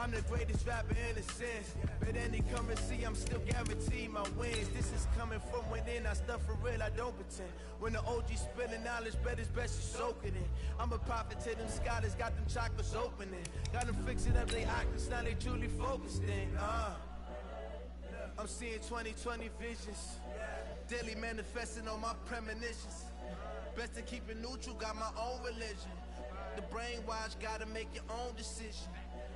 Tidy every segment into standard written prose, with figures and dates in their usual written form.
I'm the greatest rapper in a sense. But any currency, I'm still guaranteed my wins. This is coming from within, I stuff for real, I don't pretend. When the OG spilling knowledge, bet it's best you soak it in. I'm a prophet to them scholars, got them chakras opening. Got them fixing up they octaves, now they truly focused in. I'm seeing 2020 visions. Daily manifesting on my premonitions. Best to keep it neutral, got my own religion. The brainwash, gotta make your own decision.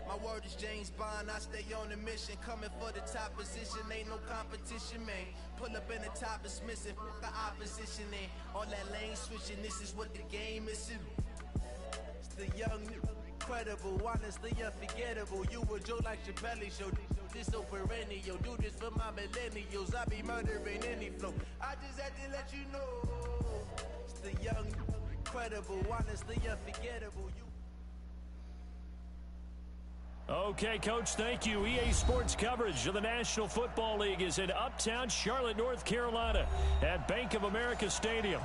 My word is James Bond, I stay on a mission. Coming for the top position, ain't no competition, man. Pull up in the top, it's missing, the opposition ain't. All that lane switching, this is what the game is. It's the young, incredible, honestly unforgettable. You a joke like your belly show. This so perennial, do this for my millennials. I be murdering any flow. I just had to let you know. It's the young, incredible, honestly unforgettable. Okay, Coach, thank you. EA Sports coverage of the National Football League is in Uptown Charlotte, North Carolina at Bank of America Stadium.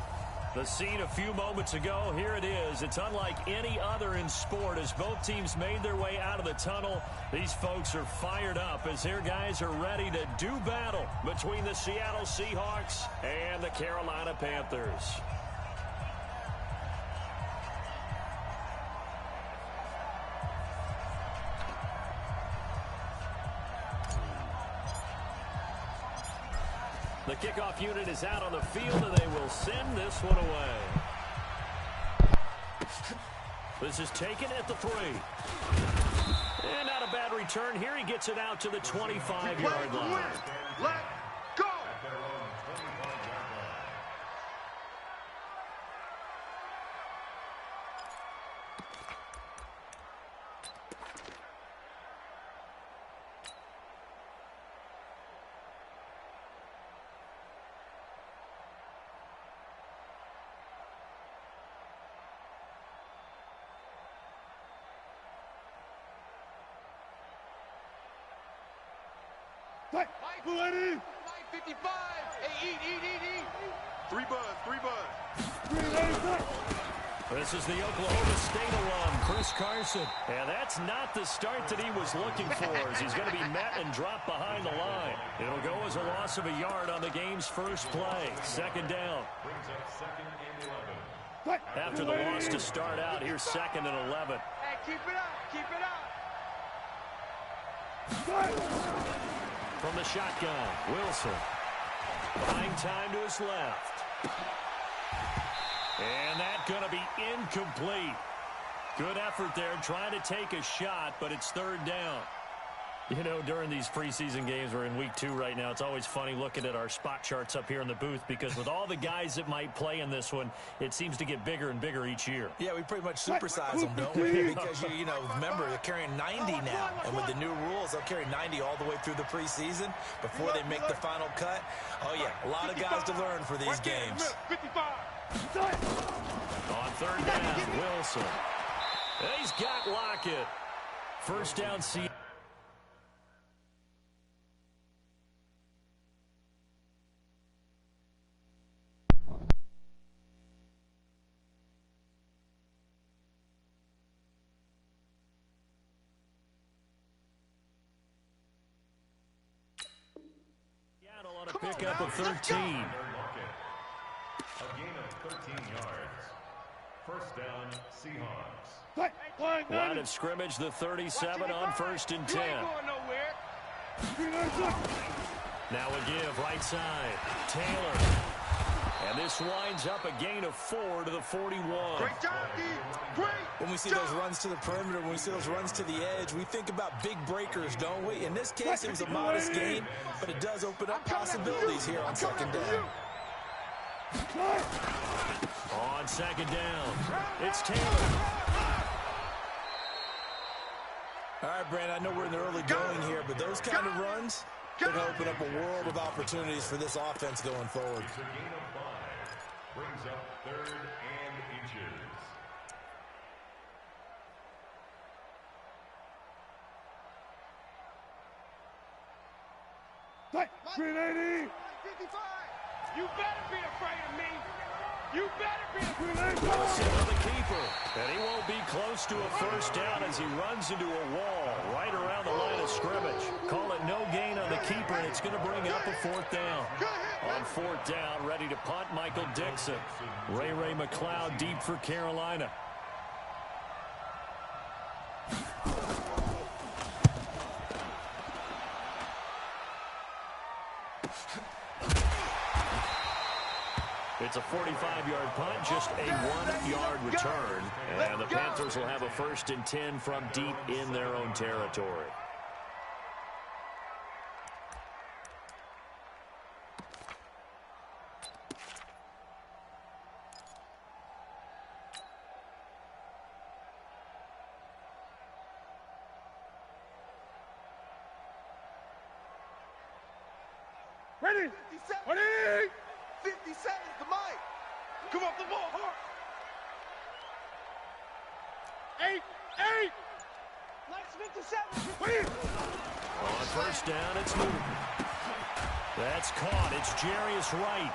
The scene a few moments ago, here it is. It's unlike any other in sport as both teams made their way out of the tunnel. These folks are fired up as their guys are ready to do battle between the Seattle Seahawks and the Carolina Panthers. The kickoff unit is out on the field, and they will send this one away. This is taken at the 3. And not a bad return here. He gets it out to the 25-yard line. Let go! Ready? 55. Hey, eat. 3 buzz. This is the Oklahoma State alum, Chris Carson. And that's not the start that he was looking for, as he's going to be met and dropped behind the line. It'll go as a loss of a yard on the game's first play. Second down. After the loss to start out, here's 2nd and 11. Hey, keep it up. From the shotgun, Wilson. Buying time to his left. And that's going to be incomplete. Good effort there, trying to take a shot, but it's 3rd down. You know, during these preseason games, we're in week 2 right now, it's always funny looking at our spot charts up here in the booth because with all the guys that might play in this one, it seems to get bigger and bigger each year. Yeah, we pretty much supersize them, don't we? Because, you know, remember, they're carrying 90 now. And with the new rules, they'll carry 90 all the way through the preseason before they make the final cut. Oh, yeah, a lot of guys to learn for these games. 55. On 3rd down, Wilson. He's got Lockett. First down, Seattle. On a pickup of 13. A gain of 13 yards. First down, Seahawks. Line of scrimmage, the 37 on 1st and 10. Now a give, right side. Taylor. And this winds up a gain of 4 to the 41. Great job, D. Great. When we see those runs to the perimeter, when we see those runs to the edge, we think about big breakers, don't we? In this case, it was a modest gain, but it does open up possibilities here on 2nd down. On 2nd down, it's Taylor. All right, Brandon, I know we're in the early going here, but those kind of runs could open up a world of opportunities for this offense going forward. It's a gain of 5. Brings up 3rd and inches. Green 80. 55. You better be afraid of me. You better be afraid of me. Wilson on the keeper. And he won't be close to a first down as he runs into a wall right around scrimmage. Call it no gain on the keeper, and it's going to bring up a 4th down. On 4th down, ready to punt, Michael Dixon. Ray McLeod deep for Carolina. It's a 45-yard punt, just a 1-yard return. And the Panthers will have a 1st and 10 from deep in their own territory. Ready? 57. 57 to Mike. Come off the ball, hard. 8. Mike's 57. Ready? On 1st down, it's Newton. That's caught. It's Jarius Wright.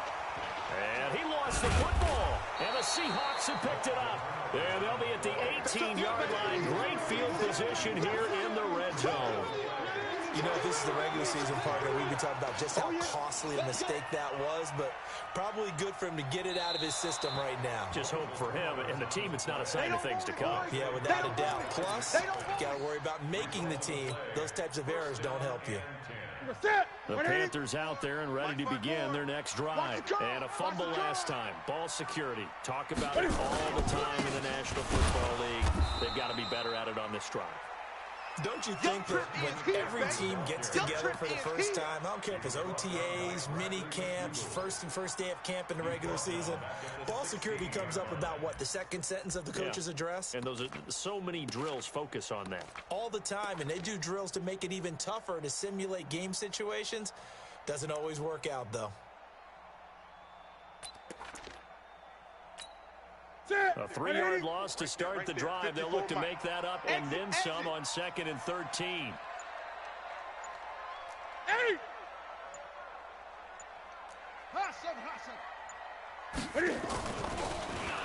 And he lost the football. And the Seahawks have picked it up. And they'll be at the 18-yard line. Great field position here in the red zone. You know, if this is the regular season, partner, we'd be talking about just how costly a mistake that was, but probably good for him to get it out of his system right now. Just hope for him and the team it's not a sign of things to come. Yeah, without a doubt. Plus, you got to worry about making the team. Those types of errors don't help you. The Panthers out there and ready to begin their next drive. And a fumble last time. Ball security. Talk about it all the time in the National Football League. They've got to be better at it on this drive. Don't you think that when every team gets together for the first time, I don't care if it's OTAs, mini camps, first day of camp in the regular season, ball security comes up about what, the second sentence of the coach's address? And those are so many drills focus on that. All the time, and they do drills to make it even tougher to simulate game situations. Doesn't always work out, though. A 3-yard loss to start the drive. They'll look to make that up and then some on 2nd and 13. 8.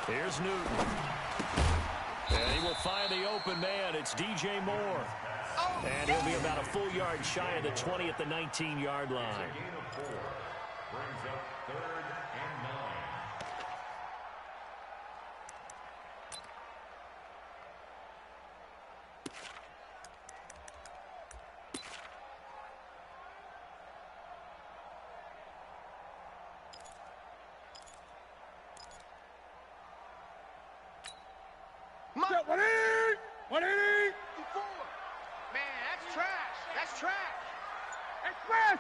Here's Newton. And he will find the open man. It's DJ Moore. And he'll be about a full yard shy of the 20 at the 19-yard line. Gain of 4 brings up 3rd and 9. Mike. 180. Man, that's trash. That's trash. Express.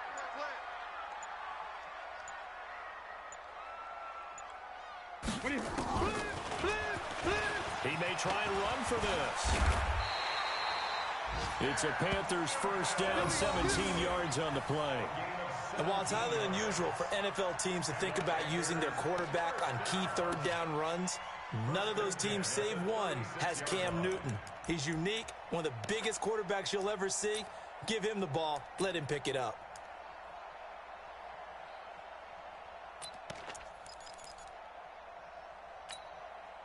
He may try and run for this. It's a Panthers 1st down, 17 yards on the play. And while it's highly unusual for NFL teams to think about using their quarterback on key 3rd down runs, none of those teams, save one, has Cam Newton. He's unique, one of the biggest quarterbacks you'll ever see. Give him the ball. Let him pick it up.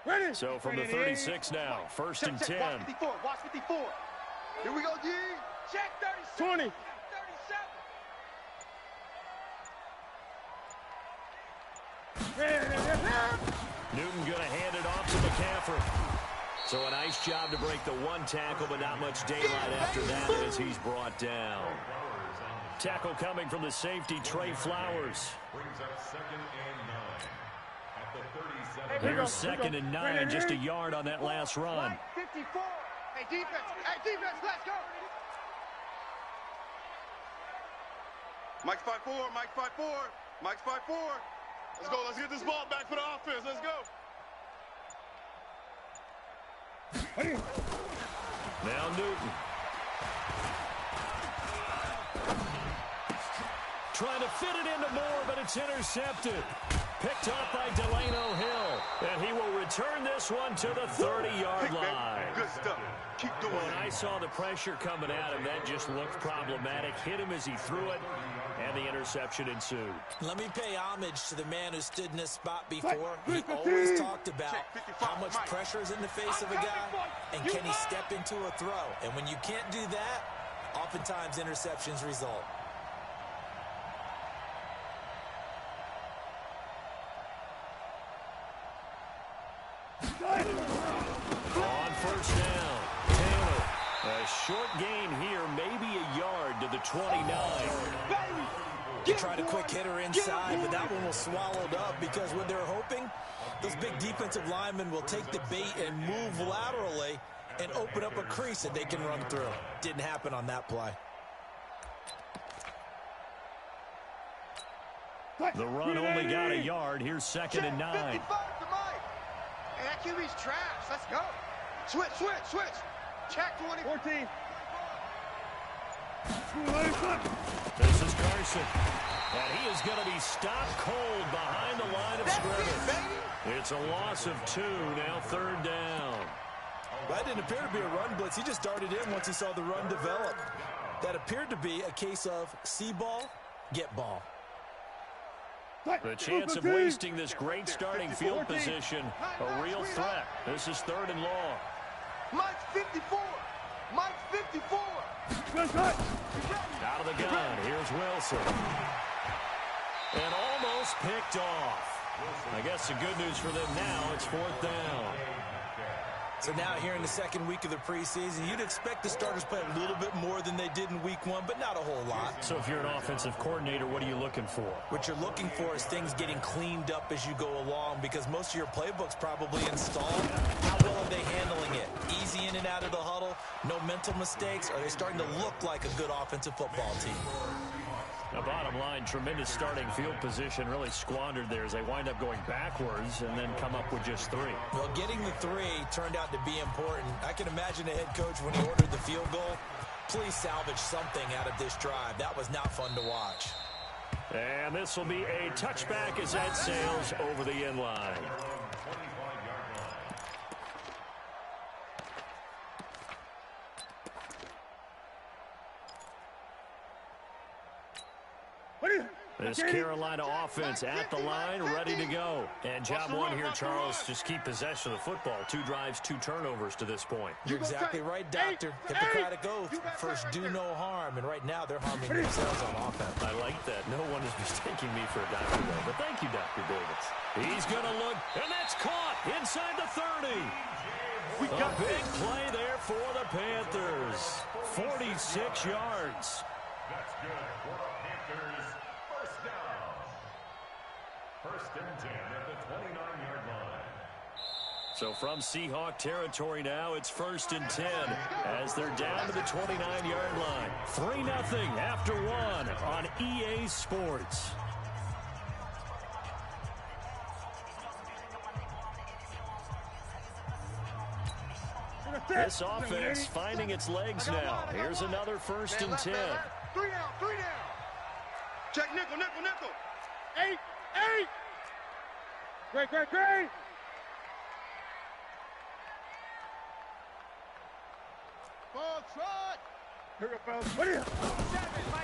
Ready. So from the 36 now, 1st and 10. Watch 54. Watch 54. Here we go, G. Check 37. 20. 37. Newton going to hand it off to McCaffrey. So a nice job to break the 1 tackle, but not much daylight after that as he's brought down. Tackle coming from the safety, Trey Flowers. Brings up 2nd and 9 at the 37. Here's 2nd and 9, just a yard on that last run. 54. Hey, defense. Hey, defense, let's go. Mike's 5'4", Mike's 5'4", Mike's 5'4". Let's go, let's get this ball back for the offense, let's go. Now Newton. Trying to fit it into Moore, but it's intercepted. Picked up by Delano Hill. And he will return this one to the 30-yard line. Good stuff. Keep doing When it. I saw the pressure coming at him, that just looked problematic. Hit him as he threw it, and the interception ensued. Let me pay homage to the man who stood in this spot before. He always talked about how much pressure is in the face of a guy, and can he step into a throw. And when you can't do that, Oftentimes, interceptions result. On first down, Taylor. A short gain here, maybe a yard to the 29. They tried a quick hitter inside, but that one was swallowed up because what they're hoping, those big defensive linemen will take the bait and move laterally and open up a crease that they can run through. Didn't happen on that play. The run only got a yard. Here's 2nd and 9. Hey, that QB's trash. Let's go. Switch. Check 20. 14. This is Carson. And he is going to be stopped cold behind the line of scrimmage. It's a loss of 2, now 3rd down. That didn't appear to be a run blitz. He just darted in once he saw the run develop. That appeared to be a case of see ball, get ball. The chance of wasting this great starting field position, a real threat. This is 3rd and long. Mike's 54. Mike's 54. Out of the gun, here's Wilson. And almost picked off. I guess the good news for them now, it's 4th down. So now here in the 2nd week of the preseason, you'd expect the starters play a little bit more than they did in week 1, but not a whole lot. So if you're an offensive coordinator, what are you looking for? What you're looking for is things getting cleaned up as you go along, because most of your playbook's probably installed. How well are they handling it? Easy in and out of the huddle, no mental mistakes? Are they starting to look like a good offensive football team? Now, bottom line, tremendous starting field position, really squandered there as they wind up going backwards and then come up with just 3. Well, getting the 3 turned out to be important. I can imagine the head coach when he ordered the field goal. Please salvage something out of this drive. That was not fun to watch. And this will be a touchback as that sails over the end line. This Carolina offense at the line, ready to go. And job 1 here, Charles, just keep possession of the football. 2 drives, 2 turnovers to this point. You're exactly right, Doctor. Hippocratic oath. First, do no harm. And right now, they're harming themselves on offense. I like that. No one is mistaking me for a doctor, though. But thank you, Dr. Davis. He's going to look, and that's caught inside the 30. A big play there for the Panthers. 46 yards. That's good for the Panthers. First down. 1st and 10 at the 29-yard line. So from Seahawk territory now, it's 1st and 10 as they're down to the 29-yard line. 3-0 after 1 on EA Sports. This offense finding its legs now. Here's another 1st and 10. 3 down. Check nickel. 8. Great. Ball trot.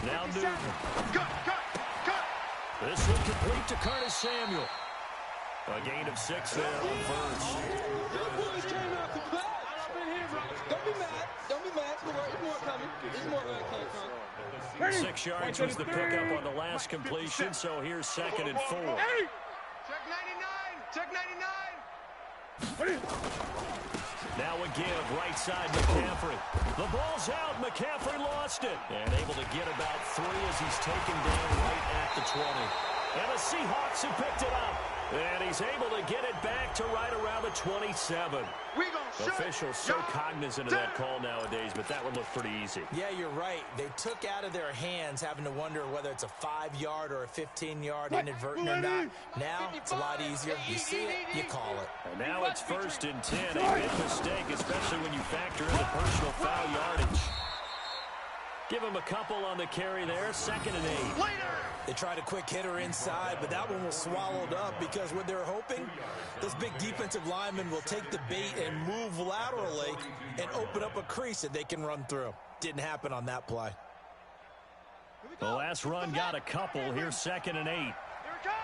Now Newton. Cut. This will complete to Curtis Samuel. A gain of 6 there on first. Don't be mad. There's more coming. There's more coming. 6 yards was the pickup on the last completion, so here's 2nd and 4. Check 99. Now a give, right side McCaffrey. The ball's out, McCaffrey lost it. And able to get about 3 as he's taken down right at the 20. And the Seahawks have picked it up. And he's able to get it back to right around the 27. Officials so cognizant of that call nowadays, but that one looked pretty easy. Yeah, you're right. They took out of their hands having to wonder whether it's a 5-yard or a 15-yard inadvertent or not. Now, it's a lot easier. You see it, you call it. And now it's 1st and 10. A big mistake, especially when you factor in the personal foul yardage. Give him a couple on the carry there. 2nd and 8. They tried a quick hitter inside, but that one was swallowed up because what they're hoping, those big defensive linemen will take the bait and move laterally and open up a crease that they can run through. Didn't happen on that play. The last run got a couple. Here's 2nd and 8. Here it comes.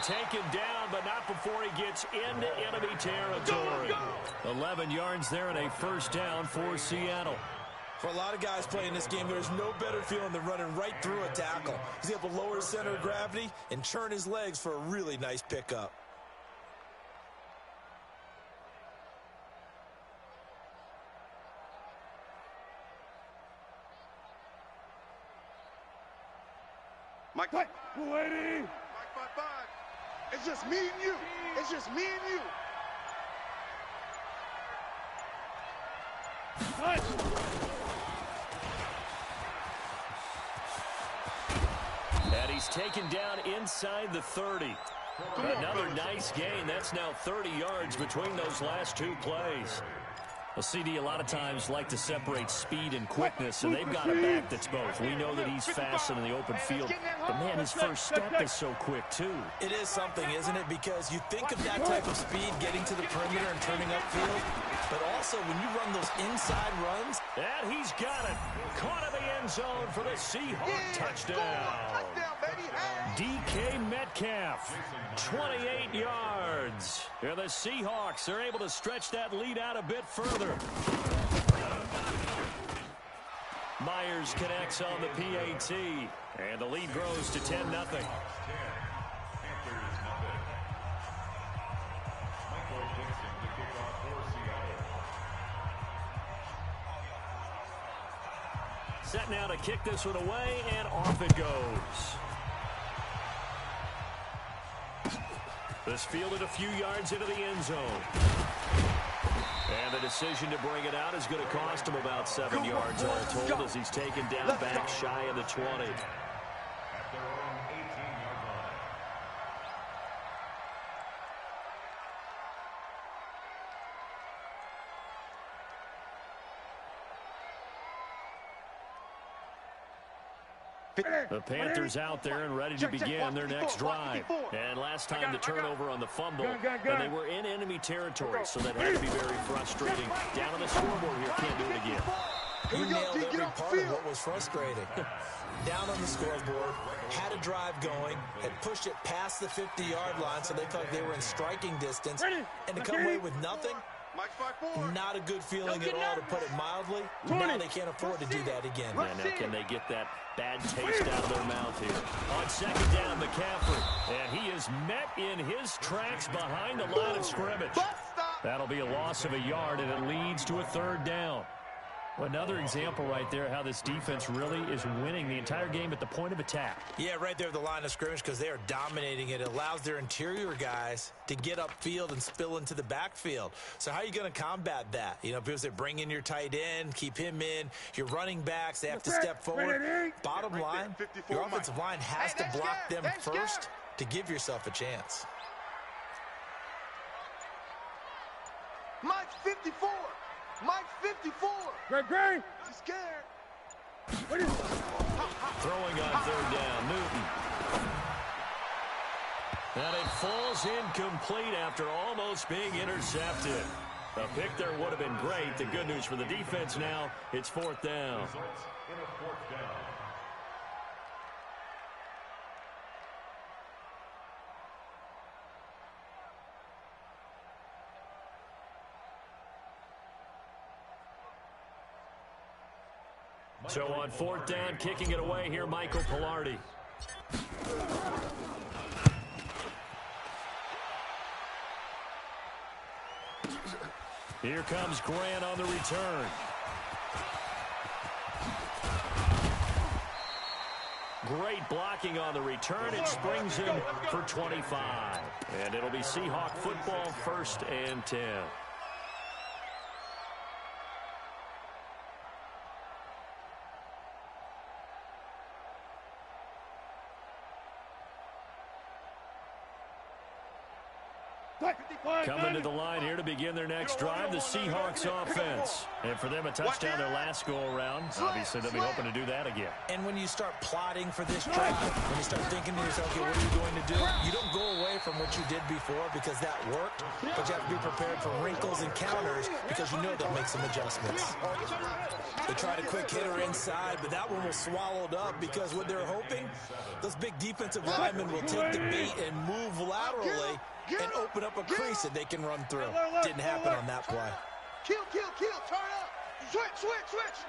taken down, but not before he gets into enemy territory. 11 yards there and a first down for Seattle. For a lot of guys playing this game, there's no better feeling than running right through a tackle. He's able to lower his center of gravity and churn his legs for a really nice pickup. Mike, lady. Mike 5-5. It's just me and you. It's just me and you. And he's taken down inside the 30. Another nice gain. That's now 30 yards between those last two plays. Well, CD a lot of times like to separate speed and quickness, and they've got a back that's both. We know that he's fast in the open field, but man, his first step is so quick too. It is something, isn't it? Because you think of that type of speed getting to the perimeter and turning upfield, but also when you run those inside runs. And he's got it. Caught in the end zone for the Seahawks touchdown. DK Metcalf, 28 yards. And the Seahawks are able to stretch that lead out a bit further. Myers connects on the PAT, and the lead grows to 10-0. Set now to kick this one away, and off it goes. This fielded a few yards into the end zone. And the decision to bring it out is going to cost him about 7 yards all told as he's taken down back shy of the 20. The Panthers out there and ready to begin their next drive. And last time the turnover on the fumble, and they were in enemy territory, so that had to be very frustrating. Down on the scoreboard here, can't do it again. He nailed every part of what was frustrating. Down on the scoreboard, had a drive going, had pushed it past the 50-yard line so they felt like they were in striking distance, and to come away with nothing, not a good feeling at all, to put it mildly. Now they can't afford to do that again. Yeah, now can they get that bad taste out of their mouth here? On second down, McCaffrey. And he is met in his tracks behind the line of scrimmage. That'll be a loss of a yard, and it leads to a third down. Another example right there how this defense really is winning the entire game at the point of attack. Yeah, right there at the line of scrimmage, because they are dominating it. It allows their interior guys to get upfield and spill into the backfield. So how are you going to combat that? You know, people say bring in your tight end, keep him in. Your running backs, they have to step forward. Bottom line, your offensive line has to block them first to give yourself a chance. Mike 54. Mike 54. Great. He's scared. Throwing on third down, Newton. And it falls incomplete after almost being intercepted. A pick there would have been great. The good news for the defense now, it's fourth down. So on fourth down, kicking it away here, Michael Pilardi. Here comes Grant on the return. Great blocking on the return. It springs him for 25. And it'll be Seahawk football, 1st and 10. Coming to the line here to begin their next drive, the Seahawks offense. And for them, a touchdown their last go-around. Obviously, they'll be hoping to do that again. And when you start plotting for this drive, when you start thinking to yourself, okay, what are you going to do? You don't go away from what you did before because that worked, but you have to be prepared for wrinkles and counters because you know they'll make some adjustments. They tried a quick hitter inside, but that one was swallowed up because what they're hoping, those big defensive linemen will take the bait and move laterally and open up a crease that they can run through. Didn't happen on that play. Kill, turn up. Switch.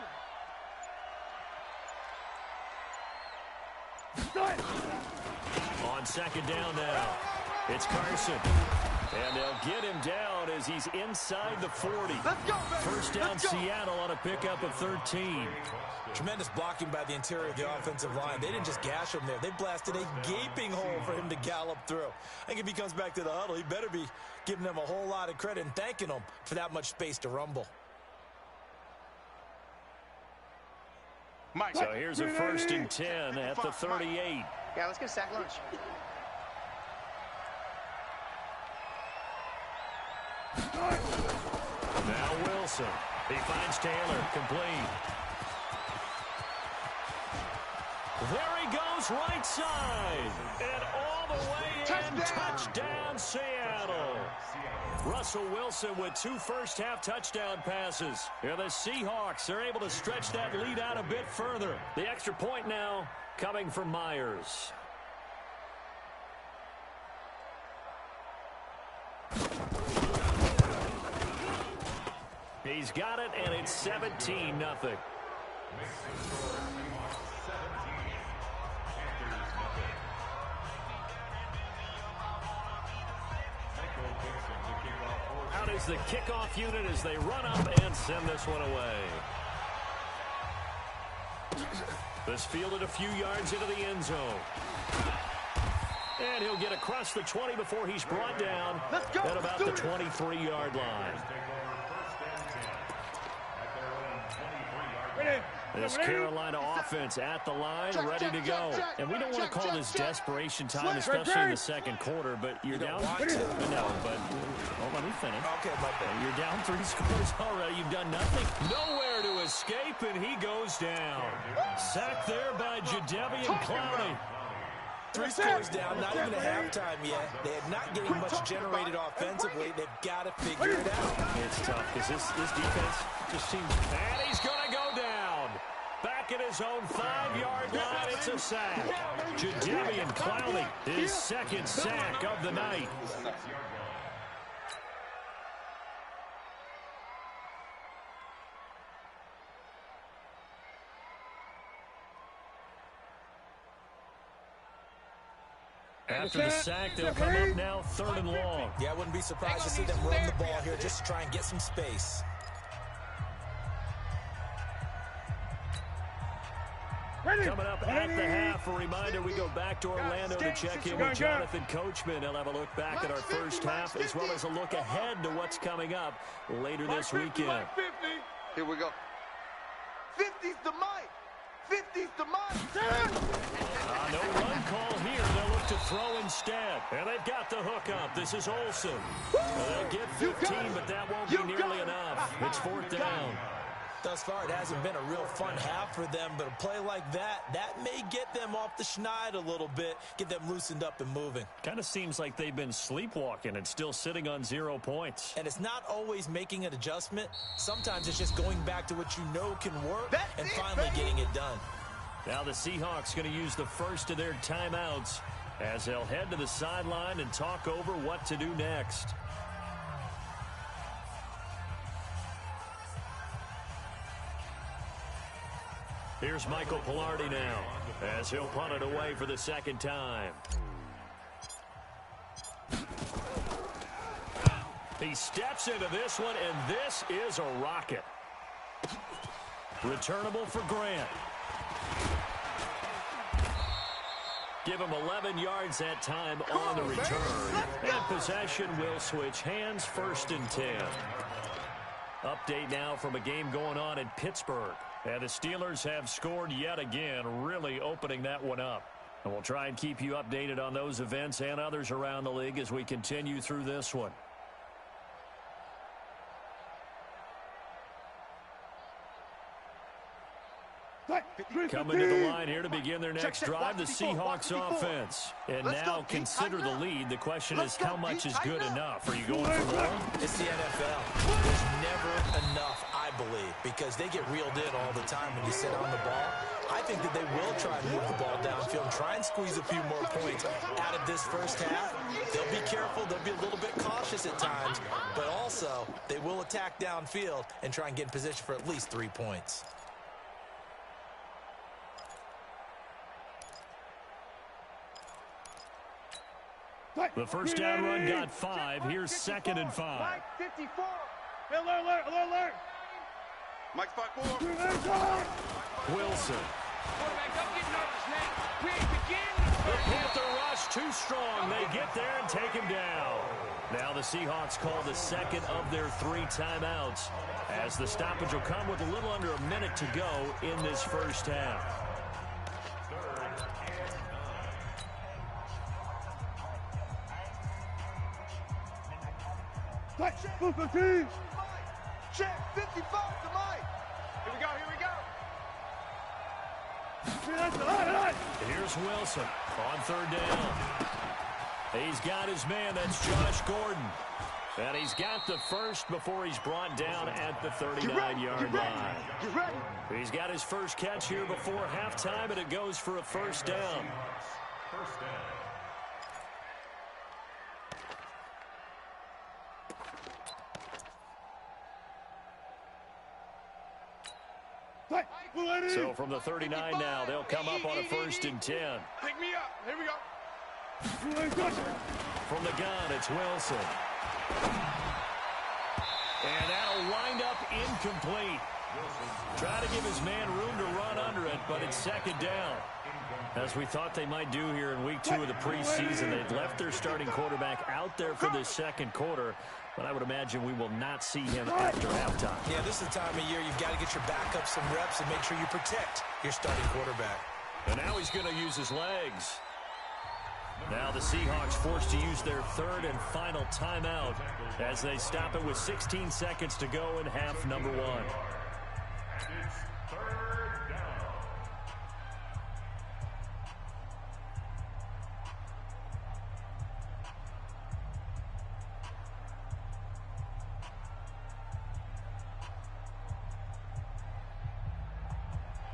On second down now, it's Carson. And they'll get him down as he's inside the 40. Let's go, baby. First down, Seattle on a pickup of 13. Tremendous blocking by the interior of the offensive line. They didn't just gash him there. They blasted a gaping hole for him to gallop through. I think if he comes back to the huddle, he better be giving them a whole lot of credit and thanking them for that much space to rumble. So here's a 1st and 10 at the 38. Yeah, let's get a sack lunch. Now Wilson. He finds Taylor, complete. There he goes, right side. And all the way in, touchdown Seattle. Russell Wilson with 2 first-half touchdown passes. And the Seahawks are able to stretch that lead out a bit further. The extra point now coming from Myers. He's got it, and it's 17-0. Out is the kickoff unit as they run up and send this one away. This fielded a few yards into the end zone. And he'll get across the 20 before he's brought down at about the 23-yard line. This Carolina offense at the line, ready to go. And we don't want to call this desperation time, especially in the second quarter, but you're down. No, but let me finish. Okay, my bad. You're down 3 scores already. You've done nothing. Nowhere to escape, and he goes down. Sacked there by Jadeveon Clowney. 3 scores down, not even a halftime yet. They are not getting much generated offensively. They've got to figure it out. It's tough because this defense just seems... And he's going to go down. Back at his own 5-yard line, it's a sack. Jadeveon Clowney, his 2nd sack of the night. After the sack, they'll come up now 3rd and long. Yeah, I wouldn't be surprised to see them run the ball here just to try and get some space. Coming up at the half, a reminder, we go back to Orlando to check in with Jonathan Coachman. He'll have a look back at our first half as well as a look ahead to what's coming up later this weekend. Here we go. 50's the mic. 50's the mic. No run call here. They'll look to throw instead. And they've got the hook up. This is Olsen. They'll get 15, but that won't be nearly enough. It's 4th down. Thus far, it hasn't been a real fun half for them, but a play like that may get them off the schneid a little bit, get them loosened up and moving. Kind of seems like they've been sleepwalking and still sitting on 0 points. And it's not always making an adjustment. Sometimes it's just going back to what you know can work and finally getting it done. Now the Seahawks going to use the first of their timeouts as they'll head to the sideline and talk over what to do next. Here's Michael Pilardi now as he'll punt it away for the 2nd time. He steps into this one, and this is a rocket. Returnable for Grant. Give him 11 yards that time on the return. And possession will switch hands, 1st and 10. Update now from a game going on in Pittsburgh. And the Steelers have scored yet again, really opening that one up. And we'll try and keep you updated on those events and others around the league as we continue through this one. Coming to the line here to begin their next drive, the Seahawks offense. And now consider the lead. The question is, how much is good enough? Are you going for more? It's the NFL. There's never enough, I believe, because they get reeled in all the time when you sit on the ball. I think that they will try and move the ball downfield and try and squeeze a few more points out of this first half. They'll be careful. They'll be a little bit cautious at times, but also they will attack downfield and try and get in position for at least 3 points. The first down run got 5. Here's 2nd and 5. Mike 54. Alert. Mike's 5-4. Wilson. Quarterback, don't get nervous, man. We ain't beginning. The Panther rush too strong. They get there and take him down. Now the Seahawks call the second of their 3 timeouts as the stoppage will come with a little under a minute to go in this first half. Check 55 to Mike. Here we go. Here's Wilson on 3rd down. He's got his man. That's Josh Gordon. And he's got the first before he's brought down at the 39-yard line. He's got his first catch here before halftime, and it goes for a first down. First down. So from the 39 now, they'll come up on a 1st and 10. Pick me up. Here we go. From the gun, it's Wilson. And that'll wind up incomplete. Try to give his man room to run under it, but it's 2nd down. As we thought they might do here in week 2 of the preseason, they've left their starting quarterback out there for this 2nd quarter, but I would imagine we will not see him after halftime. Yeah, this is the time of year you've got to get your backup some reps and make sure you protect your starting quarterback. And now he's going to use his legs. Now the Seahawks forced to use their 3rd and final timeout as they stop it with 16 seconds to go in half number 1. It's 3rd down.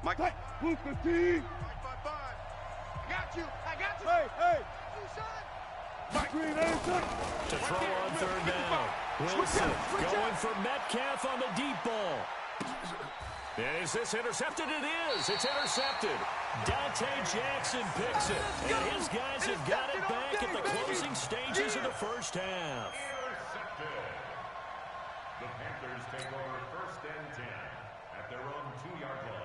Mike. Mike 55. I got you. Hey. Mike. To throw on 3rd down. Wilson going for Metcalf on the deep ball. And is this intercepted? It is. It's intercepted. Dante Jackson picks it. And his guys have got it back at the closing stages of the first half. Intercepted. The Panthers take over 1st and 10 at their own 2-yard line.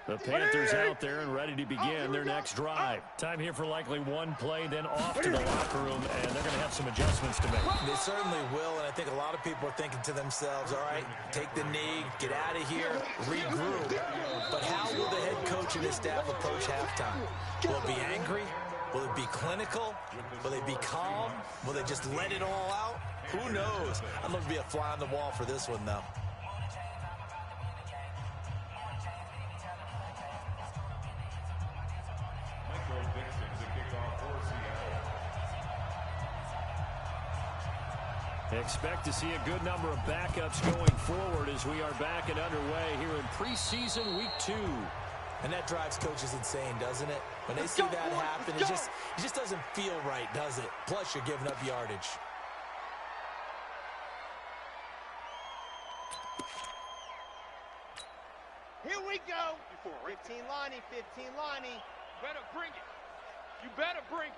The Panthers out there and ready to begin their next drive. Time here for likely one play, then off to the locker room, and they're going to have some adjustments to make. They certainly will, and I think a lot of people are thinking to themselves, all right, take the knee, get out of here, regroup. But how will the head coach and his staff approach halftime? Will it be angry? Will it be clinical? Will they be calm? Will they just let it all out? Who knows? I'd love to be a fly on the wall for this one, though. Expect to see a good number of backups going forward as we are back and underway here in preseason week 2. And that drives coaches insane, doesn't it? When they see that happen, it just doesn't feel right, does it? Plus, you're giving up yardage. Here we go. 15 liney. Better bring it. You better bring it.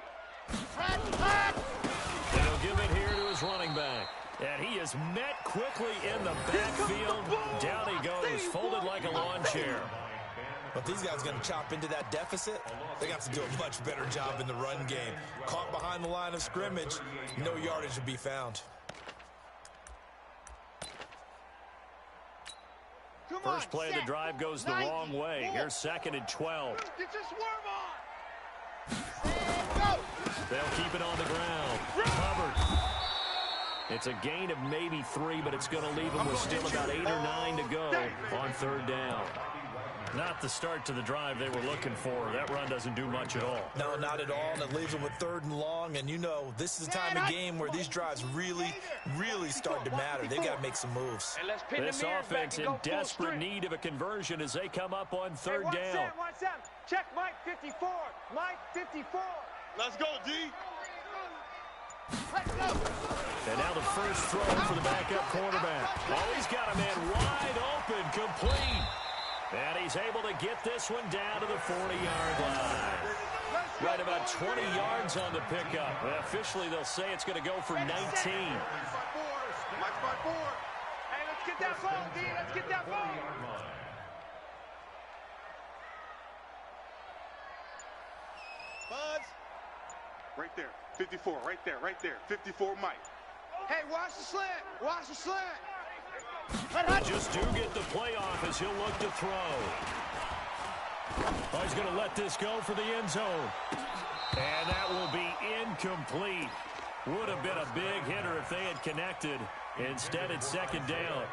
And he'll give it here to his running back. And he is met quickly in the backfield. Down he goes, folded like a lawn chair. But these guys are going to chop into that deficit. They got to do a much better job in the run game. Caught behind the line of scrimmage, no yardage to be found. First play of the drive goes the wrong way. Here's 2nd and 12. Get your swerve on. They'll keep it on the ground. Covered. It's a gain of maybe 3, but it's going to leave them with still about 8 or 9 to go on 3rd down. Not the start to the drive they were looking for. That run doesn't do much at all. No, not at all, and it leaves them with 3rd and long. And you know, this is the time of game where these drives really, really start to matter. They've got to make some moves. This offense in desperate need of a conversion as they come up on 3rd down. Watch out. Check Mike 54. Mike 54. Let's go, D. Let's go. And now the first throw for the backup quarterback. Oh, he's got a man wide open, complete. And he's able to get this one down to the 40-yard line. Right about 20 yards on the pickup. Well, officially, they'll say it's going to go for 19. Mike 5-4. Hey, let's get that ball, D. Let's get that ball. Buzz. Right there. 54. Right there. Right there. 54, Mike. Hey, watch the slant. Watch the slant. They just do get the play off as he'll look to throw. Oh, he's going to let this go for the end zone. And that will be incomplete. Would have been a big hitter if they had connected. Instead, it's 2nd down.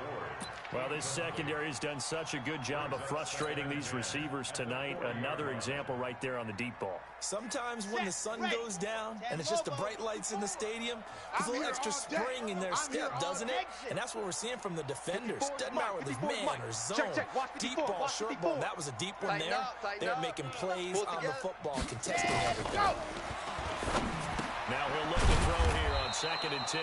Well, this secondary has done such a good job of frustrating these receivers tonight. Another example right there on the deep ball. Sometimes when the sun goes down and it's just the bright lights in the stadium, there's a little extra spring in their step, doesn't it? And that's what we're seeing from the defenders. Doesn't matter whether it's man or zone. Deep ball, short ball. That was a deep one there. They're making plays on the football, contesting everything. Now he'll look to throw here on 2nd and 10.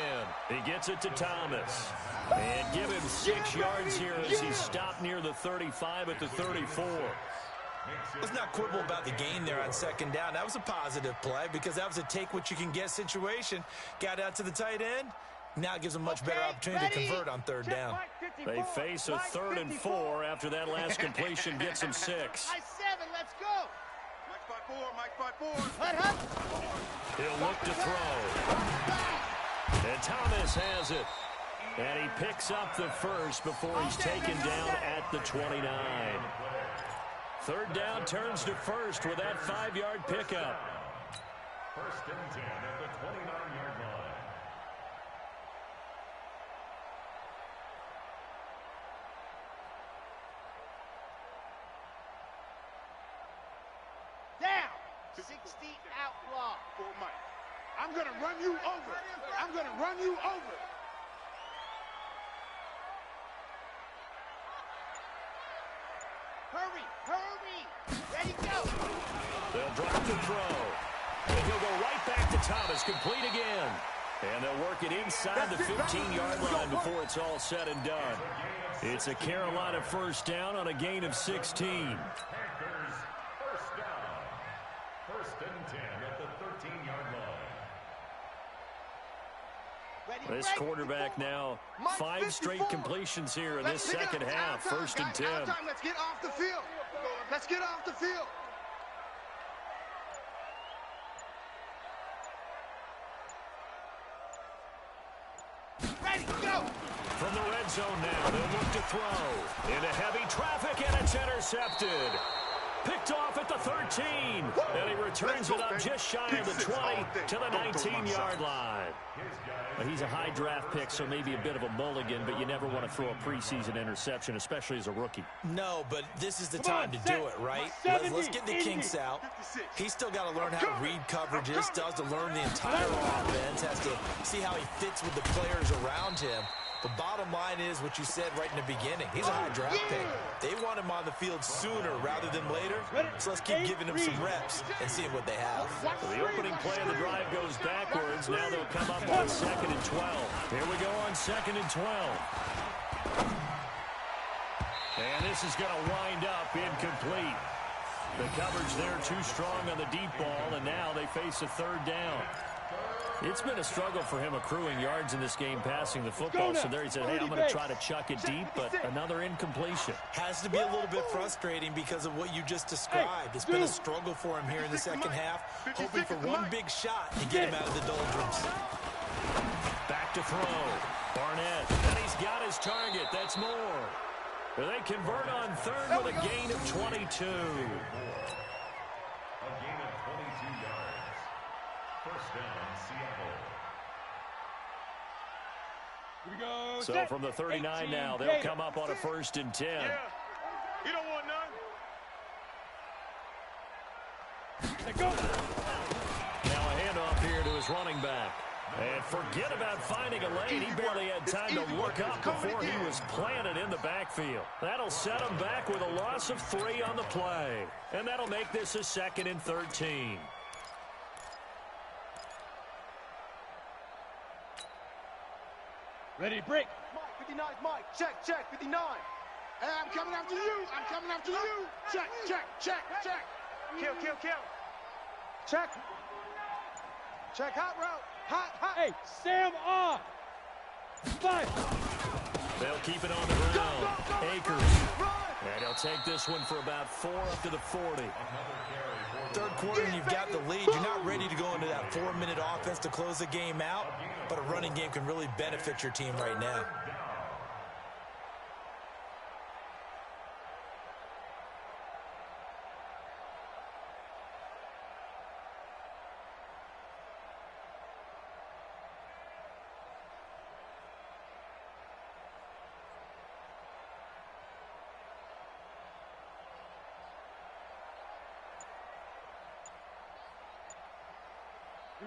He gets it to Thomas. And give him 6 yards here as he's stopped near the 35 at the 34. Let's not quibble about the gain there on 2nd down. That was a positive play because that was a take-what-you-can-get situation. Got out to the tight end. Now it gives them much better opportunity to convert on 3rd down. They face a 3rd and 4 after that last completion gets them 6. High 7, let's go. Mike 5-4. He'll look to throw. And Thomas has it. And he picks up the first before he's taken down at the 29. 3rd down turns to 1st with that 5-yard pickup. 1st and 10 at the 29-yard line. Down. 60 outlaw. For Mike. I'm going to run you over. I'm going to run you over. Hurry, hurry. Ready, go. They'll drop the throw. And he'll go right back to Thomas, complete again. And they'll work it inside the 15-yard line before it's all said and done. It's a Carolina 1st down on a gain of 16. Panthers 1st down. 1st and 10 at the 13-yard line. This quarterback now 5 straight completions here in this 2nd half. 1st and 10. Let's get off the field. Let's get off the field. Ready, go. From the red zone now, they'll look to throw. Into heavy traffic, and it's intercepted. Picked off at the 13. And he returns it up just shy of the 20 to the 19-yard line. He's a high draft pick, so maybe a bit of a mulligan, but you never want to throw a preseason interception, especially as a rookie. No, but this is the time to do it, right? Let's get the kinks out. He's still got to learn how to read coverages, still has to learn the entire offense, has to see how he fits with the players around him. The bottom line is what you said right in the beginning. He's a high draft pick. They want him on the field sooner rather than later, so let's keep giving him some reps and seeing what they have. So the opening play of the drive goes backwards. Now they'll come up on 2nd and 12. Here we go on 2nd and 12. And this is going to wind up incomplete. The coverage there too strong on the deep ball, and now they face a 3rd down. It's been a struggle for him accruing yards in this game passing the football. So there he said, hey, I'm going to try to chuck it deep, but another incompletion. Has to be a little bit frustrating because of what you just described. It's been a struggle for him here in the second half, hoping for one big shot to get him out of the doldrums. Back to throw. Barnett, and he's got his target. That's more. They convert on third with a gain of 22. A gain of 22 yards. First down, Seattle. Here we go. So from the 39 now, they'll come up on a 1st and 10. Yeah. You don't want none. Let go. Now a handoff here to his running back. And forget about finding a lane. He barely had time to look up before he was planted in the backfield. That'll set him back with a loss of 3 on the play. And that'll make this a 2nd and 13. Ready, break. Mike, 59, Mike. Check, 59. Hey, I'm coming after you. I'm coming after you. Check. Kill. Check. Hot route. Hot. Hey, Sam off. 5. They'll keep it on the ground. Akers. And he'll take this one for about 4 up to the 40. Third quarter and you've got the lead. You're not ready to go into that 4-minute offense to close the game out, but a running game can really benefit your team right now.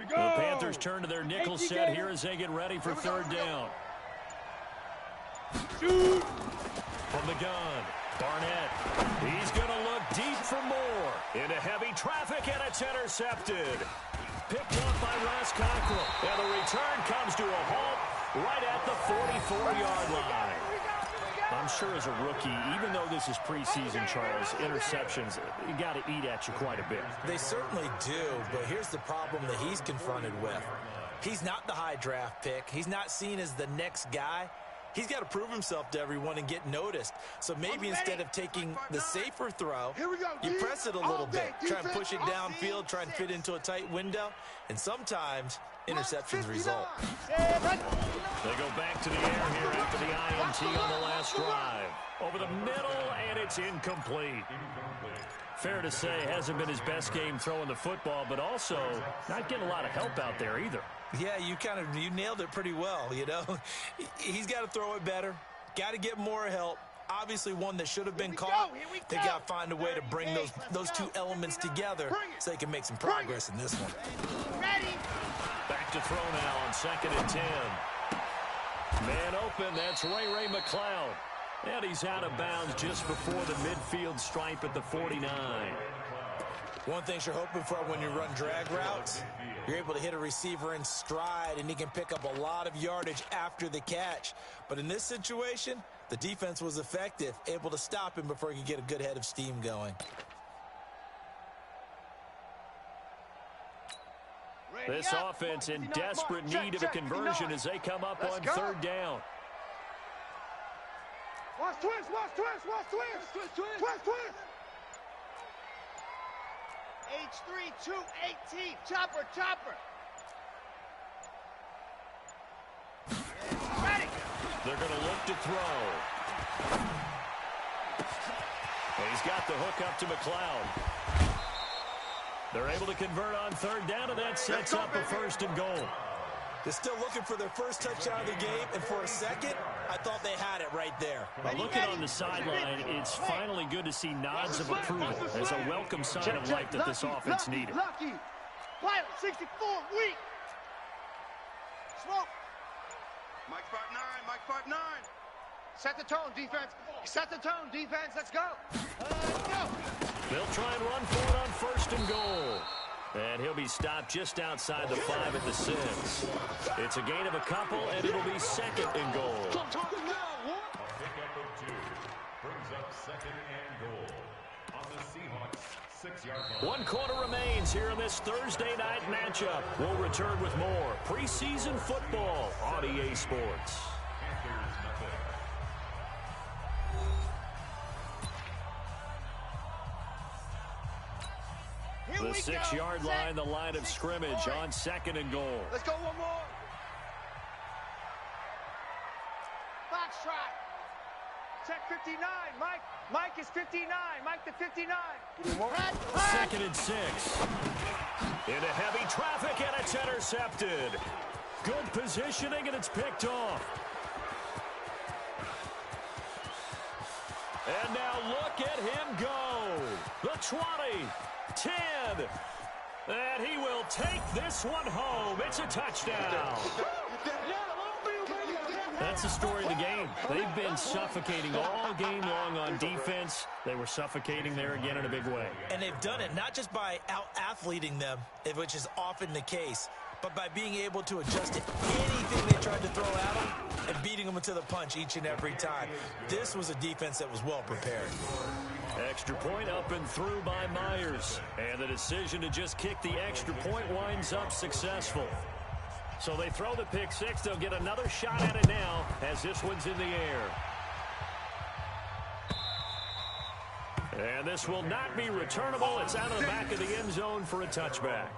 The Panthers turn to their nickel set here as they get ready for 3rd down. Shoot. From the gun, Barnett. He's going to look deep for more. Into heavy traffic, and it's intercepted. Picked up by Ross Cockrell. And the return comes to a halt right at the 44-yard line. I'm sure as a rookie, even though this is preseason, Charles, interceptions, you got to eat at you quite a bit. They certainly do, but here's the problem that he's confronted with. He's not the high draft pick. He's not seen as the next guy. He's got to prove himself to everyone and get noticed. So maybe instead of taking the safer throw, you press it a little bit. Try and push it downfield, try and fit into a tight window, and sometimes interceptions result. They go back to the air here after the INT on the last drive. Over the middle, and it's incomplete. Fair to say, hasn't been his best game throwing the football, but also not getting a lot of help out there either. Yeah, you nailed it pretty well, you know. He's got to throw it better. Got to get more help. Obviously one that should have been caught. They got to find a way to bring those two elements together so they can make some progress in this one. Back to throw now on 2nd and 10. Man open, that's Ray McLeod. And he's out of bounds just before the midfield stripe at the 49. One thing you're hoping for when you run drag routes, you're able to hit a receiver in stride, and he can pick up a lot of yardage after the catch. But in this situation, the defense was effective, able to stop him before he could get a good head of steam going. This offense in desperate need of a conversion as they come up on 3rd down. Watch twist. H3, 218, chopper. Ready. They're going to look to throw. And he's got the hook up to McLeod. They're able to convert on 3rd down, and that sets up a 1st and goal. They're still looking for their first touchdown of the game, and for a second, I thought they had it right there. Well, looking on the sideline, it's finally good to see nods of approval as a welcome sign of life that this offense needed. Lucky. Pilot, 64, weak. Smoke. Mike 5'9", 5'9". Set the tone, defense. Let's go. They'll try and run for it on 1st and goal. And he'll be stopped just outside the 5 at the 6. It's a gain of a couple, and it'll be 2nd and goal. A pickup of 2 brings up 2nd and goal. On the Seahawks 6-yard line. 1 quarter remains here in this Thursday night matchup. We'll return with more preseason football on EA Sports. Panthers nothing. The 6-yard line, the line of scrimmage on 2nd and goal. Let's go one more. Box track. Check 59. Mike is 59. Mike the 59. 2nd and 6. Into heavy traffic, and it's intercepted. Good positioning, and it's picked off. And now look at him go. The 20, 10. And he will take this one home. It's a touchdown. That's the story of the game. They've been suffocating all game long on defense. They were suffocating there again in a big way. And they've done it not just by out-athleting them, which is often the case, but by being able to adjust to anything they tried to throw at them and beating them to the punch each and every time. This was a defense that was well prepared. Extra point up and through by Myers. And the decision to just kick the extra point winds up successful. So they throw the pick six. They'll get another shot at it now as this one's in the air. And this will not be returnable. It's out of the back of the end zone for a touchback.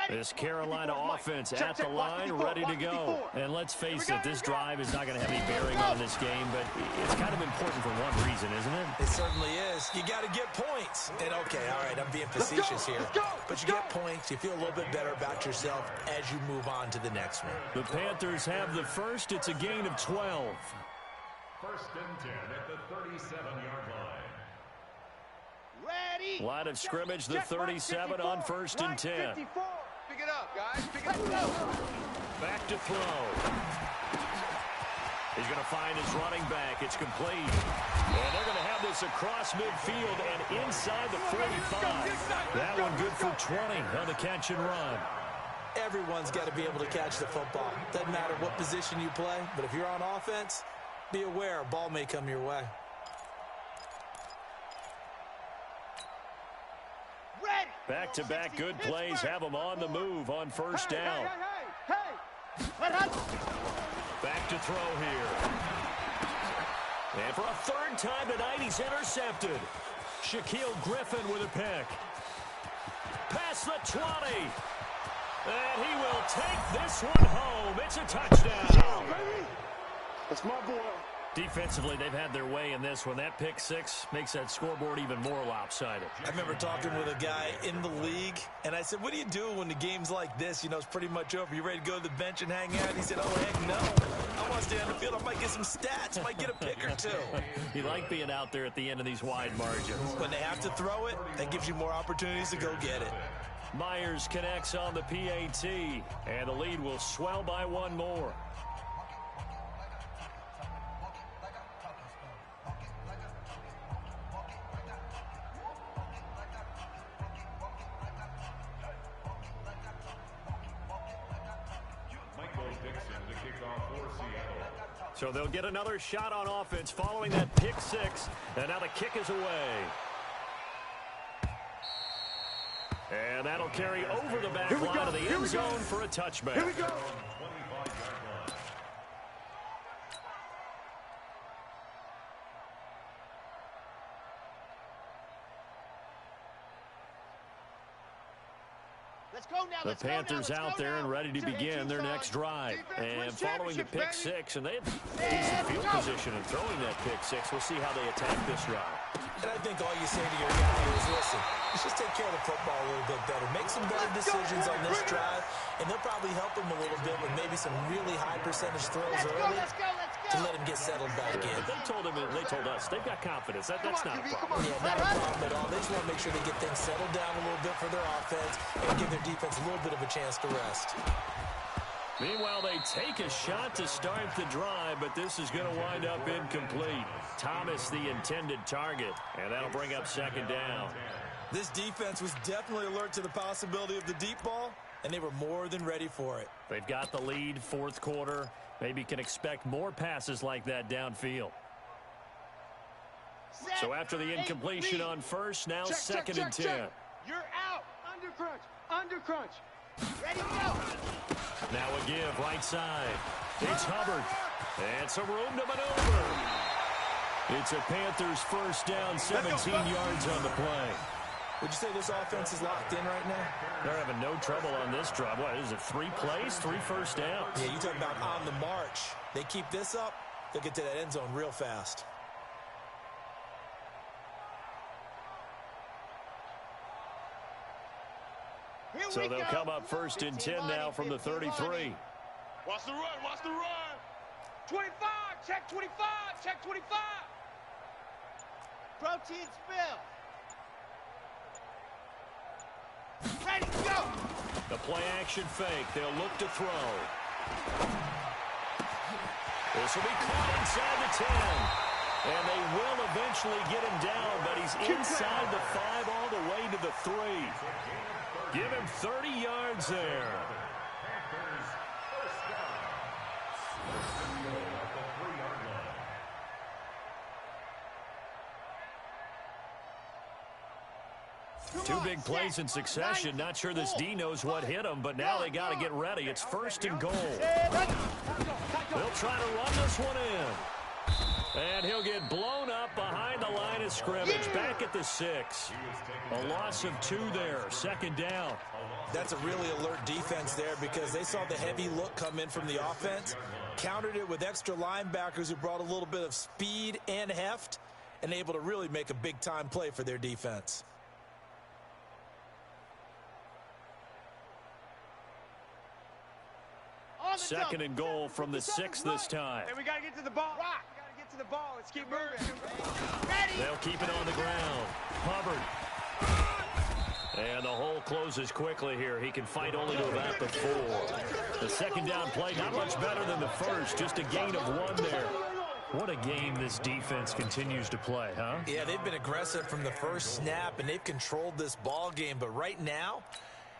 This Carolina offense at the line, ready to go. And let's face it, this drive is not going to have any bearing on this game, but it's kind of important for one reason, isn't it? It certainly is. You got to get points. And okay, all right, I'm being facetious here. But you get points, you feel a little bit better about yourself as you move on to the next one. The Panthers have the first. It's a gain of 12. 1st and 10 at the 37-yard line. Line of scrimmage, the 37 on 1st and 10. Pick it up, guys. Pick it up. Back to throw. He's going to find his running back. It's complete. And they're going to have this across midfield and inside the 45. That one good for 20 on the catch and run. Everyone's got to be able to catch the football. Doesn't matter what position you play, but if you're on offense, be aware a ball may come your way. Back-to-back good plays have them on the move on 1st down. Back to throw here. And for a 3rd time tonight, he's intercepted. Shaquille Griffin with a pick. Past the 20. And he will take this one home. It's a touchdown. That's my boy. Defensively, they've had their way in this one. That pick six makes that scoreboard even more lopsided. I remember talking with a guy in the league, and I said, what do you do when the game's like this? You know, it's pretty much over. You ready to go to the bench and hang out? And he said, oh, heck no. I want to stay on the field. I might get some stats. I might get a pick or two. You like being out there at the end of these wide margins. When they have to throw it, that gives you more opportunities to go get it. Myers connects on the PAT, and the lead will swell by one more. So they'll get another shot on offense following that pick six. And now the kick is away. And that'll carry over the back line of the end zone for a touchback. Here we go. The Panthers out there and ready to begin their next drive. And following the pick six, and they have decent field position and throwing that pick six. We'll see how they attack this drive. And I think all you say to your guy is, listen, let's just take care of the football a little bit better. Make some better decisions on this drive, and they'll probably help him a little bit with maybe some really high percentage throws early to let him get settled back in. They told us they've got confidence. That's not a problem. Yeah, not a problem at all. They just want to make sure they get things settled down a little bit for their offense and give their defense a little bit of a chance to rest. Meanwhile, they take a shot to start the drive, but this is going to wind up incomplete. Thomas, the intended target, and that'll bring up 2nd down. This defense was definitely alert to the possibility of the deep ball, and they were more than ready for it. They've got the lead, fourth quarter. Maybe can expect more passes like that downfield. So after the incompletion on first, now second and 10. You're out. Under crunch. Under crunch. Ready, go. Now a give, right side. It's Hubbard. And some room to maneuver. It's a Panthers first down, 17 yards on the play. Would you say this offense is locked in right now? They're having no trouble on this drive. What is it, 3 plays, 3 first downs? Yeah, you talk about on the march. They keep this up, they'll get to that end zone real fast. So they'll come up first and 10 now from the 33. Watch the run, watch the run. 25, check 25, check 25. Protein spill. Ready, go. The play action fake. They'll look to throw. This will be caught inside the 10. And they will eventually get him down, but he's inside the 5 all the way to the 3. Give him 30 yards there. Two big plays in succession. Not sure this D knows what hit him, but now they got to get ready. It's first and goal. They'll try to run this one in. And he'll get blown up behind the line of scrimmage. Back at the 6. A loss of 2 there. Second down. That's a really alert defense there because they saw the heavy look come in from the offense, countered it with extra linebackers who brought a little bit of speed and heft, and able to really make a big-time play for their defense. Second and goal from the 6 this time. Hey, we got to get to the ball. Rock. We got to get to the ball. Let's keep moving. Ready. They'll keep it on the ground. Hubbard. And the hole closes quickly here. He can fight only to about the 4. The second down play, not much better than the first. Just a gain of 1 there. What a game this defense continues to play, huh? Yeah, they've been aggressive from the first snap, and they've controlled this ball game. But right now,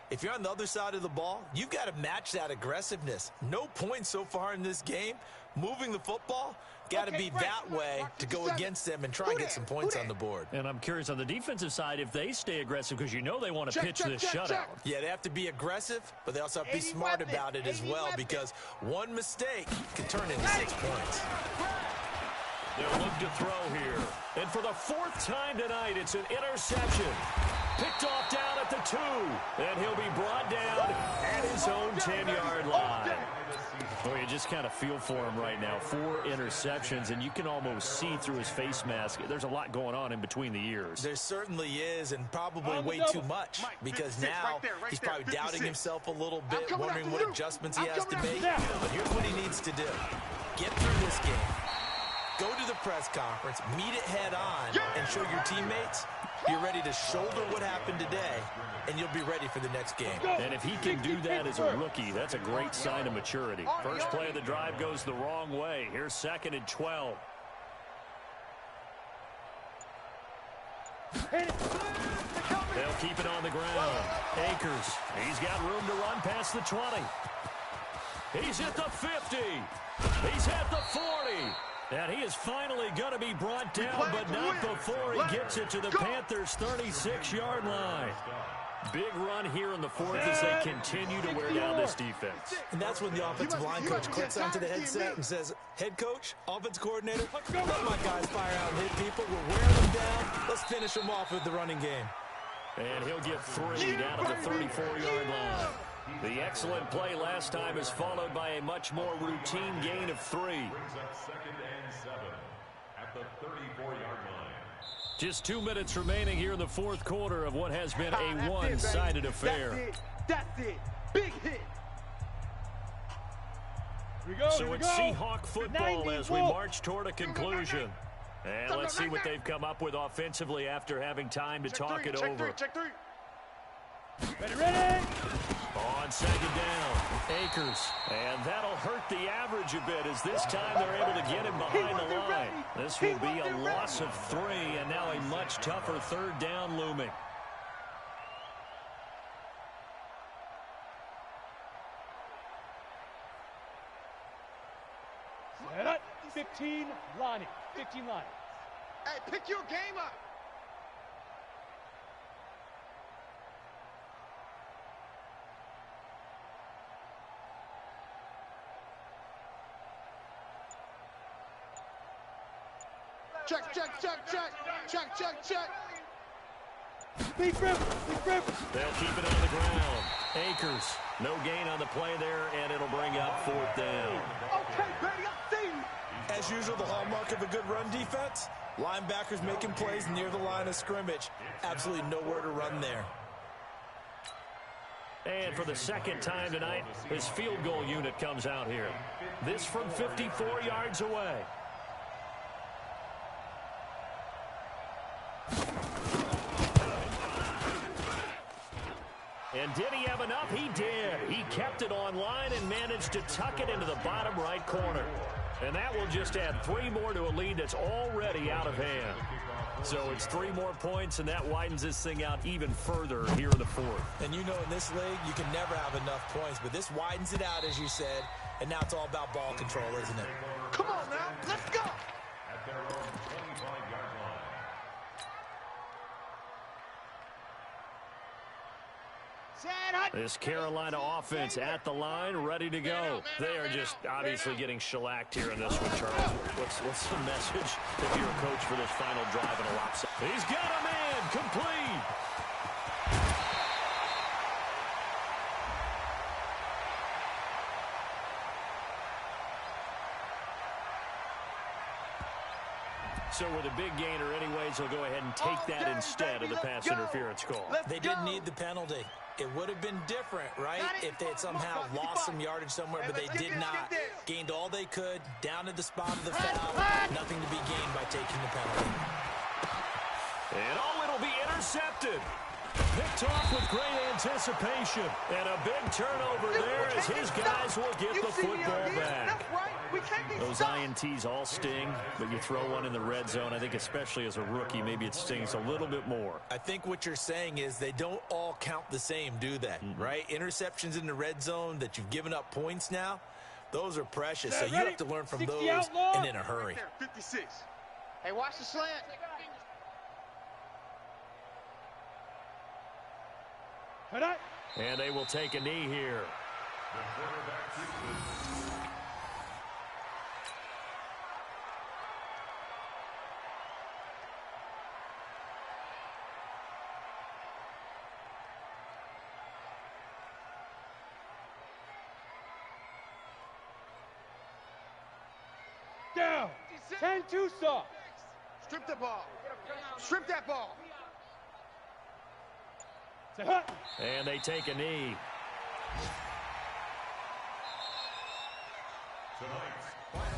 if you're on the other side of the ball, you've got to match that aggressiveness. No points so far in this game. Moving the football, got to be that way to go against them and try and get some points on the board. And I'm curious on the defensive side if they stay aggressive because you know they want to pitch this shutout. Yeah, they have to be aggressive, but they also have to be smart about it as well because one mistake can turn into 6 points. They'll look to throw here. And for the 4th time tonight, it's an interception. Picked off down at the 2. And he'll be brought down at his own 10-yard line. Well, you just kind of feel for him right now. 4 interceptions, and you can almost see through his face mask. There's a lot going on in between the ears. There certainly is, and probably way too much, because now he's probably doubting himself a little bit, wondering what adjustments he has to make. But here's what he needs to do. Get through this game. Go to the press conference, meet it head on, and show your teammates you're ready to shoulder what happened today, and you'll be ready for the next game. And if he can do that as a rookie, that's a great sign of maturity. First play of the drive goes the wrong way. Here's 2nd and 12. They'll keep it on the ground. Akers, he's got room to run past the 20. He's at the 50. He's at the 40. And he is finally going to be brought down, but not before he gets it to the Panthers' 36-yard line. Big run here in the 4th as they continue to wear down this defense. And that's when the offensive line coach clicks onto the headset and says, head coach, offense coordinator, let my guys fire out and hit people. We're wearing them down. Let's finish them off with the running game. And he'll get 3 down at the 34-yard line. The excellent play last time is followed by a much more routine gain of 3. Brings up 2nd and 7 at the 34-yard line. Just 2 minutes remaining here in the 4th quarter of what has been a one-sided affair. That's it. Big hit. So it's Seahawk football as we march toward a conclusion. And let's see what they've come up with offensively after having time to talk it over. Check 3. Ready? On 2nd down, Akers. And that'll hurt the average a bit as this time they're able to get him behind the line. This will be a loss of 3 and now a much tougher 3rd down looming. 15 Lonnie. 15 Lonnie. Hey, pick your game up. Check, check, check, check, check, check, check. Big rip, big rip. They'll keep it on the ground. Akers, no gain on the play there, and it'll bring up 4th down. Okay, baby, I see you. As usual, the hallmark of a good run defense, linebackers making plays near the line of scrimmage. Absolutely nowhere to run there. And for the second time tonight, his field goal unit comes out here. This from 54 yards away. And did he have enough? He did. He kept it online and managed to tuck it into the bottom right corner. And that will just add 3 more to a lead that's already out of hand. So it's 3 more points, and that widens this thing out even further here in the 4th. And you know, in this league, you can never have enough points, but this widens it out, as you said, and now it's all about ball control, isn't it? Come on now, let's go. At their own 25-yard line. This Carolina offense at the line, ready to go. They are just obviously getting shellacked here in this one, Charles. What's the message if you're a coach for this final drive in a lopsided? He's got a man, complete. So with a big gainer anyways, he'll go ahead and take that instead of the pass interference call. They didn't need the penalty. It would have been different, right, if they had somehow lost some yardage somewhere, but they did not. Gained all they could, down at the spot of the foul. Nothing to be gained by taking the penalty. And it'll be intercepted. Picked off with great anticipation. And a big turnover there as his guys will get the football back. Those INTs all sting, but you throw one in the red zone, I think especially as a rookie, maybe it stings a little bit more. I think what you're saying is they don't all count the same, do they? Right? Interceptions in the red zone that you've given up points now, those are precious. So you have to learn from those and in a hurry. 56. Hey, watch the slant. And they will take a knee here. Down. 10-2 soft. Strip the ball. Strip that ball. And they take a knee.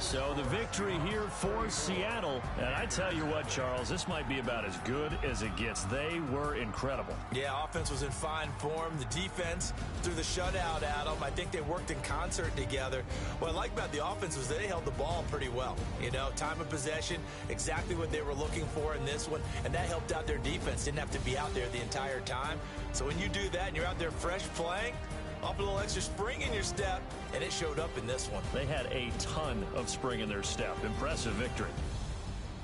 So the victory here for Seattle. And I tell you what, Charles, this might be about as good as it gets. They were incredible. Yeah, offense was in fine form. The defense threw the shutout at them. I think they worked in concert together. What I like about the offense was they held the ball pretty well. You know, time of possession, exactly what they were looking for in this one. And that helped out their defense. Didn't have to be out there the entire time. So when you do that and you're out there fresh playing, up a little extra spring in your step, and it showed up in this one. They had a ton of spring in their step. Impressive victory.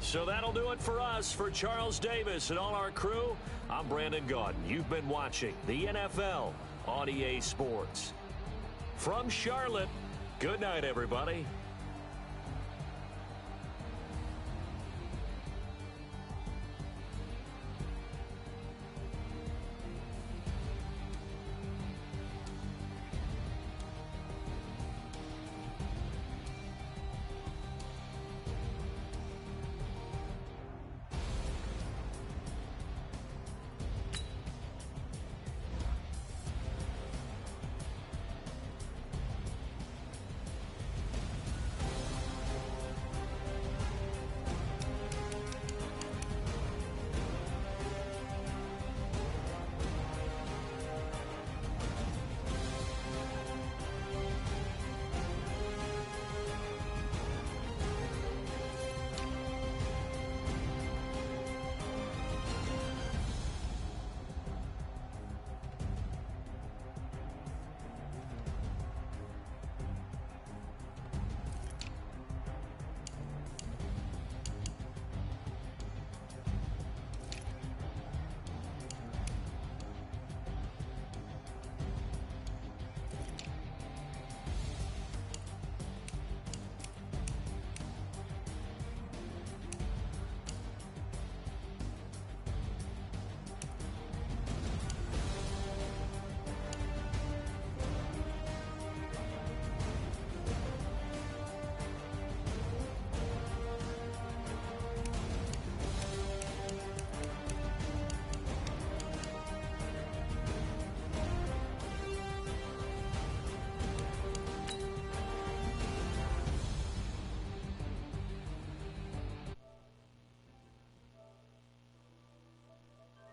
So that'll do it for us. For Charles Davis and all our crew, I'm Brandon Gaudin. You've been watching the NFL on EA Sports. From Charlotte, good night, everybody.